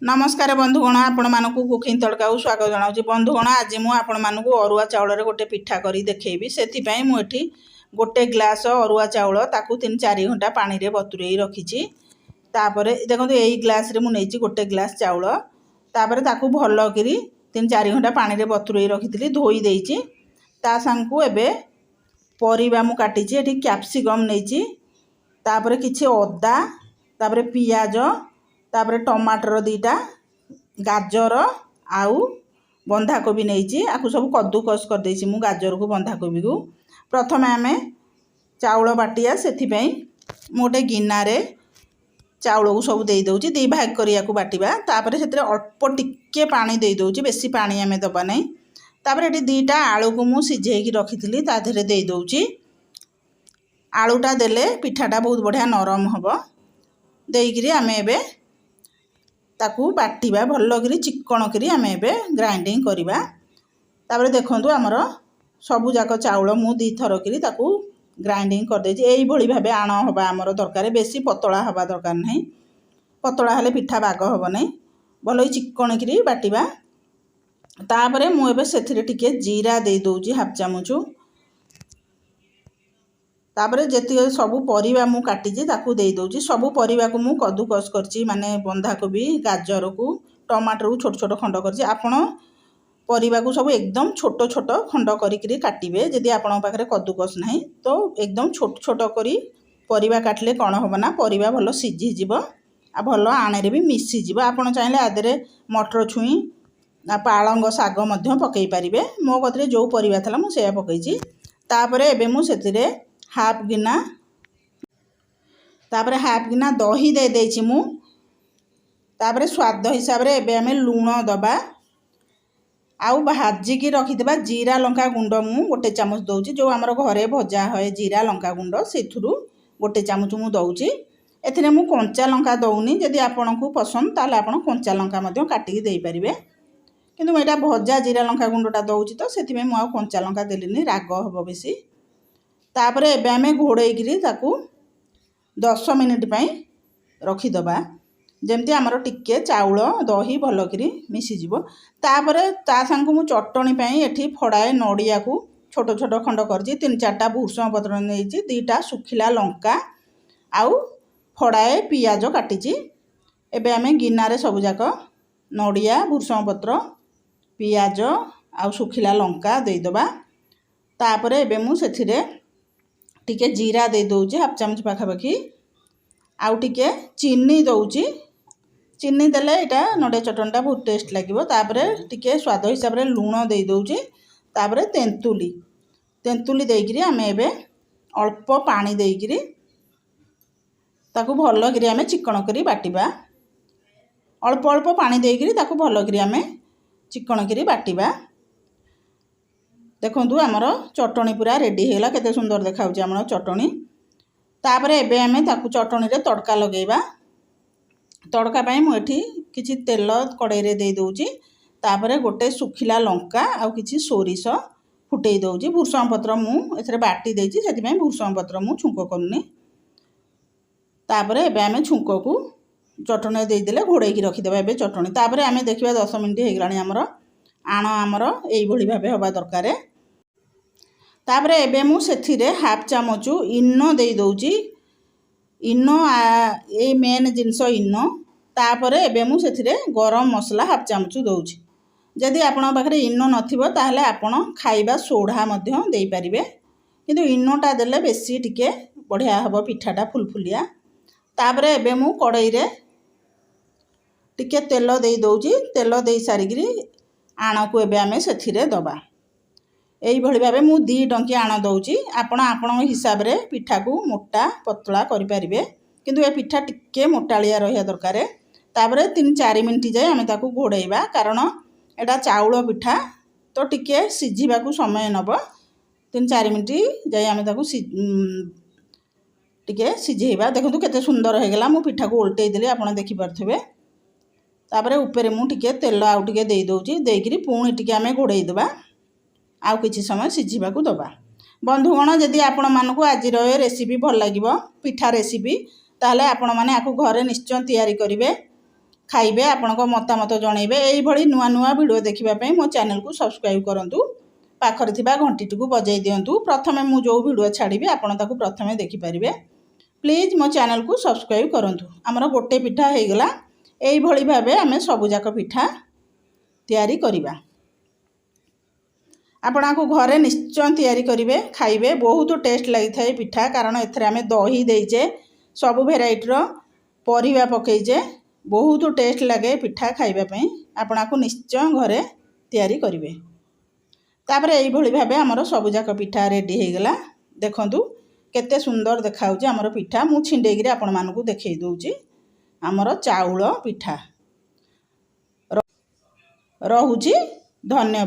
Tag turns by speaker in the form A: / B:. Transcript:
A: नमस्कार बंधुगण आपण मानक कुकिंग तड़का को स्वागत जनाऊँ। बंधुगण आज मुझे आपण मानक अरुआ चाउल गोटे पिठा करी देखेबी। से मुझे गोटे ग्लास अरुआ चाउल ताकू 3-4 घंटा पानी रे बतुरई रखी। तापर देखो यही ग्लास रे मुझे गोटे ग्लास चाउल तापर ताकू भल कर 3-4 घंटा पानी रे बतुरई रखी धोई देइछि। ता सांगू एबे परिबा मु काटिछि। एठी कैप्सिकम नेइछि, तापर किछि अदा, तापर पियाज, तापर टमाटर 2टा, गाजर आउ बंधाकोबी नहीं आपको सब कद्दूकस कर देछि। मु गाजर को बंधाकोबी को प्रथम आम चाउल बाटिया से मोटे गिनारे चाउल को सब दे दउछि। 2 भाग करिया को बाटिबा। तापर से अल्प टिके पानी दे दउछि, बेसी पानी आमे दबा नहीं। तापर एटी 2टा आलू को मु सिझेकी रखिथिली ता धरे दे दउछि। आलूटा देले पिठाटा बहुत बढ़िया नरम हबो। देइकरी आमे एबे ताकू बाटिबा भल करी चिकन करी आमे एबे ग्राइंडिंग करिबा। तापर देखंतु हमर सबु जाक चाउल मु 2 थर करी ताकू ग्राइंडिंग कर देछि। एई भली भाबे आण हबा हमर दरकार, बेसी पतला हबा दरकार नहीं। पतला हले पिठा बाग हबो नहीं। भल चिकन करी बाटिबा। तापर मु एबे सेथिरे टिके जीरा दे दउछि हाफ चामच। तापर जेति सबू परिबा मु काटिछि ताकू दे दउछि। सबू परिबा को मु कद्दूकस करछि, माने बंधाकोबी, गाजर को, टमाटर को छोट छोट खंड करछि। आपण परिबा को सब एकदम छोट छोट खंड करी काटिबे। जदि आपण पाखरे कद्दूकस नाही तो एकदम छोट छोट करी परिबा काटले कोन होबो ना, परिबा भलो सिझी जिवो आ भलो आणे रे भी मिसी जिवो। आपण चाहिले आदरे मटर छुई आ पालंग साग मध्य पकई पारिबे। मो कतरे जो परिबा थला मु सेया पकईछि। तापर एबे मु सेतिरे हाफ गिना दही दे देछि मु। तापर स्वाद हिसाब रे एबे हमें लूण दबा। आउ भाजी की रखिदेबा जीरा लंका गुंड मु गोटे चामच दउछि। जो हमर घरे भजा होय जीरा लंका गुंड सेथुरु गोटे चामच मु दउछि। एथिरे मु कंचा लंका दउनी। जदि आपनको पसंद ताले आपण कंचा लंका मध्य काटिकी देई परिबे, किंतु एटा भजा जीरा लंका गुंडटा दउछि तो सेथिमे मु आ कंचा लंका देलिनी, राग हबो बेसी। तापर एबे आमे घोड़ेइकरी ताकू 10 मिनिट पई रखिदबा, जेमती हमर टिके चाउल दही भल करी मिसी जिवो। तापर ता संग मु चटणी पई एठी फड़ाए नडिया को छोट छोट खंड करछि। 3-4टा भूषण पत्र नेइछि, 2टा सुखिला लंका आउ फड़ाए पियाज काटिछि। एबे आमे गिनारे सब जाक नडिया, भूषण पत्र, पियाज आउ सुखिला लंका देइदबा। तापर एबे मु सेथिरे टिके जीरा दे दउछि हाफ चामच पाखापाखि। आउ टिके चीनी दउछि। चीनी देले एटा नडिया चटणीटा बहुत टेस्ट लागिवो। तापर टिके स्वाद हिसाब रे लूण दे दउछि। तापर तेंतुली देइकरी आमे एबे अल्प पानी देइकरी ताकू भल करी आमे चिकन करी बाटिबा। अल्प अल्प पानी देइकरी ताकू भल करी आमे चिकन करी बाटिबा। देखंतु हमर चटणी पूरा रेडी हेला, केते सुंदर देखाउछि हमर चटणी। तापर एबे आमे ताकू चटणी रे तड़का लगेबा। तड़का पई मु एठी किछि तेल कड़ाई रे दे दउछि। तापर गोटे सुखिला लंका आ किछि सोरिष फुटेई दउछि। भूषण पत्र मु एथरे बाटी देछि, सेति पई भूषण पत्र मु छुंको करनी। तापर एबे आमे छुंको को चटणी दे देले घोड़ेई की रखि देबा। एबे चटणी तापर आमे देखिबा 10 मिनिट हे गलानी। हमर आण हमर एई भली भाबे होबा दरकार। तापर एबे मु सेथिरे हाफ चामच इनो दे दउछि। इनो ए मेन जिंस इनो। तापर एबे मु सेथिरे गरम मसला हाफ चामच दउछि। जदि आपण पाखरे इनो नथिबो ताहले आपण खाइबा सोढा मध्य देई परिबे, किंतु इनोटा देले बेसी टिके बढ़िया हबो पिठाटा फुलफुलिया। तापर एबे मु कड़ाई रे टिके तेल दे दउछि। तेल दे सारिगिरी आण को एबे आमे सेथिरे दबा। एई भली भाबे मु 2 टंकी आण दउछि। आपण हिसाब रे पिठा को मोटा पतला करि परिबे, किंतु ए पिठा टिके मोटालिया रहिया दरकार। तापर 3-4 मिनिट जाय आमे ताकू घोड़ेइबा, कारण एटा चाउल पिठा तो टिके सिझिबा को समय नबो। 3-4 मिनिट जाय आमे ताकू टिके सिझेइबा। देखंतु केते सुंदर हे गेला। मु पिठा को उल्टेई देली, आपण देखि परथबे। तापर ऊपर मु टिके तेल आउ टिके दे दउछि। देइकरी पुणी टिके आमे घोड़ेइ देबा, आउ किछि समय सिझिबा को दबा। बंधुगण जदि आपण मानकु आज रेसिपी भल लागिवो, पिठा रेसिपी, ताहले आपण माने आकु घरे निश्चय तैयारी करिवे। खाइबे आपणक मतामत जनइबे। एइभଳି नुआ नुआ वीडियो देखिबा पई मो चैनल को सब्सक्राइब करंतु पाखरे थिबा घंटी टिकु बजाई दियंतु। प्रथमे मु जो वीडियो छाड़िबे आपण ताकू प्रथमे देखि परिबे। प्लीज मो चैनल को सब्सक्राइब करंतु। हमर गोटे पिठा हे गेला। एइभଳି भाबे आमे सबु जाक पिठा तयारी करिबा। आपण को घरे निश्चय तैयारी करेंगे खाइबे बहुत टेस्ट लगी था पिठा कारण एथरे आमे दही देचे सब भेराइटर परिबा पकईचे बहुत टेस्ट लगे पिठा खाइबा पई। आपण को निश्चय घरे तैयारी करेंगे। तापर एइभଳି भाबे हमर सब जाक पिठा रेडी हे गेला। देखंतु केते सुंदर देखाउची हमर पिठा। मु छिंडेगिरी आपण मानकू देखै दउची हमर चाउଳ पिठा। रहुची। धन्यवाद।